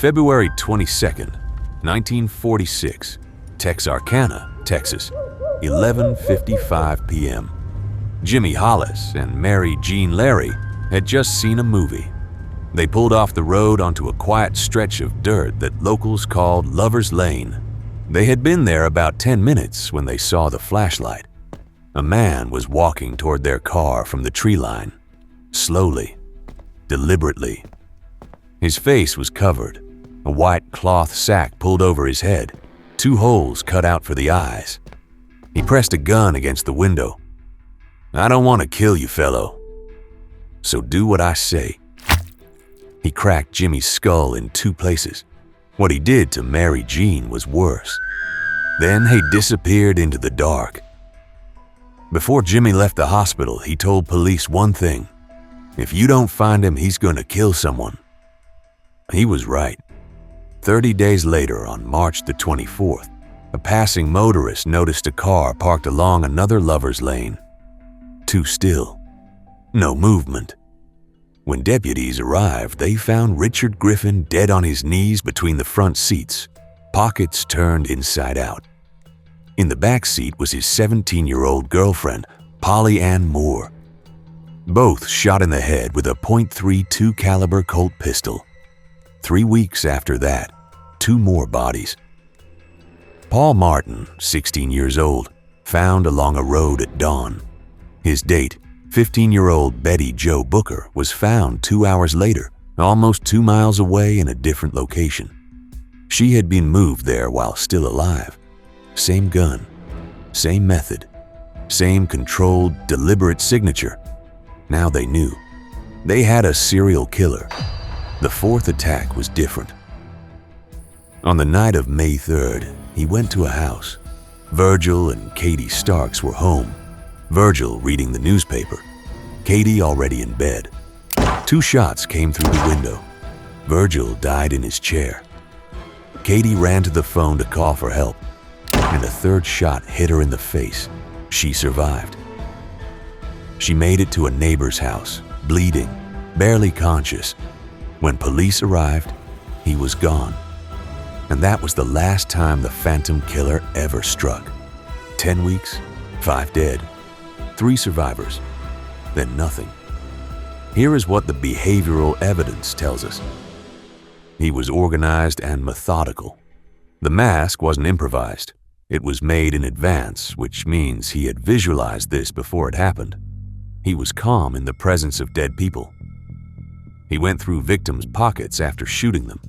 February 22nd, 1946, Texarkana, Texas, 11:55 p.m. Jimmy Hollis and Mary Jean Larry had just seen a movie. They pulled off the road onto a quiet stretch of dirt that locals called Lover's Lane. They had been there about 10 minutes when they saw the flashlight. A man was walking toward their car from the tree line, slowly, deliberately. His face was covered, a white cloth sack pulled over his head, 2 holes cut out for the eyes. He pressed a gun against the window. "I don't want to kill you, fellow, so do what I say." He cracked Jimmy's skull in 2 places. What he did to Mary Jean was worse. Then he disappeared into the dark. Before Jimmy left the hospital, he told police one thing: if you don't find him, he's going to kill someone. He was right. 30 days later, on March the 24th, a passing motorist noticed a car parked along another lover's lane. Too still. No movement. When deputies arrived, they found Richard Griffin dead on his knees between the front seats, pockets turned inside out. In the back seat was his 17-year-old girlfriend, Polly Ann Moore. Both shot in the head with a .32 caliber Colt pistol. 3 weeks after that, 2 more bodies. Paul Martin, 16 years old, found along a road at dawn. His date, 15-year-old Betty Jo Booker, was found 2 hours later, almost 2 miles away in a different location. She had been moved there while still alive. Same gun, same method, same controlled, deliberate signature. Now they knew. They had a serial killer. The 4th attack was different. On the night of May 3rd, he went to a house. Virgil and Katie Starks were home. Virgil reading the newspaper, Katie already in bed. 2 shots came through the window. Virgil died in his chair. Katie ran to the phone to call for help, and a 3rd shot hit her in the face. She survived. She made it to a neighbor's house, bleeding, barely conscious. When police arrived, he was gone. And that was the last time the phantom killer ever struck. 10 weeks, 5 dead, 3 survivors, then nothing. Here is what the behavioral evidence tells us. He was organized and methodical. The mask wasn't improvised. It was made in advance, which means he had visualized this before it happened. He was calm in the presence of dead people. He went through victims' pockets after shooting them.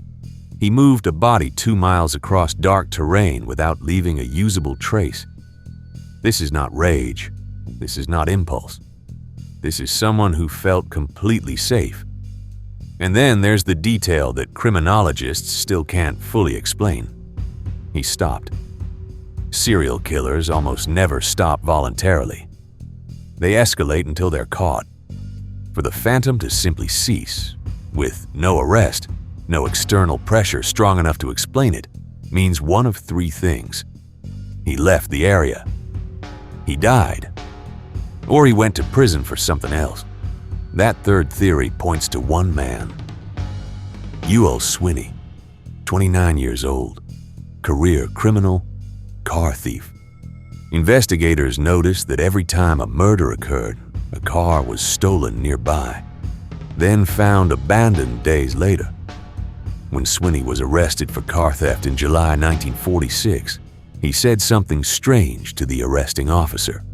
He moved a body 2 miles across dark terrain without leaving a usable trace. This is not rage. This is not impulse. This is someone who felt completely safe. And then there's the detail that criminologists still can't fully explain. He stopped. Serial killers almost never stop voluntarily. They escalate until they're caught. For the phantom to simply cease, with no arrest, no external pressure strong enough to explain it, means one of 3 things. He left the area, he died, or he went to prison for something else. That 3rd theory points to one man. Ewell Swinney, 29 years old, career criminal, car thief. Investigators noticed that every time a murder occurred, a car was stolen nearby, then found abandoned days later. When Swinney was arrested for car theft in July 1946, he said something strange to the arresting officer.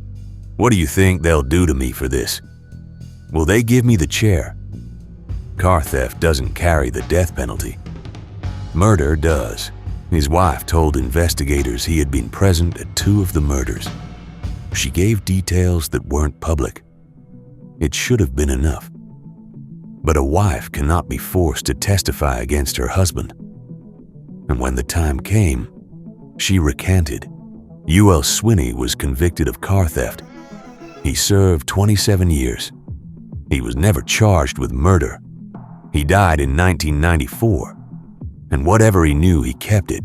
"What do you think they'll do to me for this? Will they give me the chair?" Car theft doesn't carry the death penalty. Murder does. His wife told investigators he had been present at 2 of the murders. She gave details that weren't public. It should have been enough. But a wife cannot be forced to testify against her husband. And when the time came, she recanted. Ewell Swinney was convicted of car theft. He served 27 years. He was never charged with murder. He died in 1994. And whatever he knew, he kept it.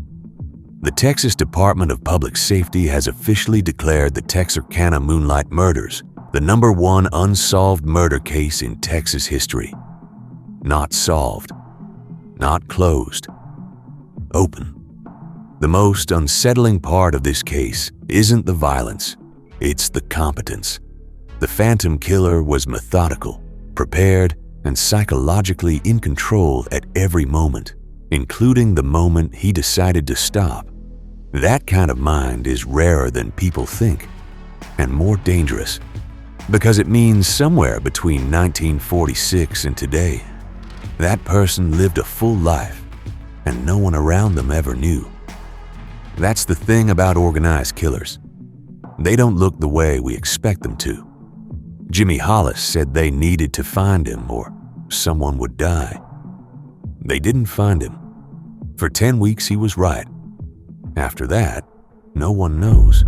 The Texas Department of Public Safety has officially declared the Texarkana Moonlight murders the #1 unsolved murder case in Texas history. Not solved, not closed, open. The most unsettling part of this case isn't the violence, it's the competence. The phantom killer was methodical, prepared, and psychologically in control at every moment, including the moment he decided to stop. That kind of mind is rarer than people think, and more dangerous, because it means somewhere between 1946 and today, that person lived a full life, and no one around them ever knew. That's the thing about organized killers. They don't look the way we expect them to. Jimmy Hollis said they needed to find him or someone would die. They didn't find him. For 10 weeks he was right. After that, no one knows.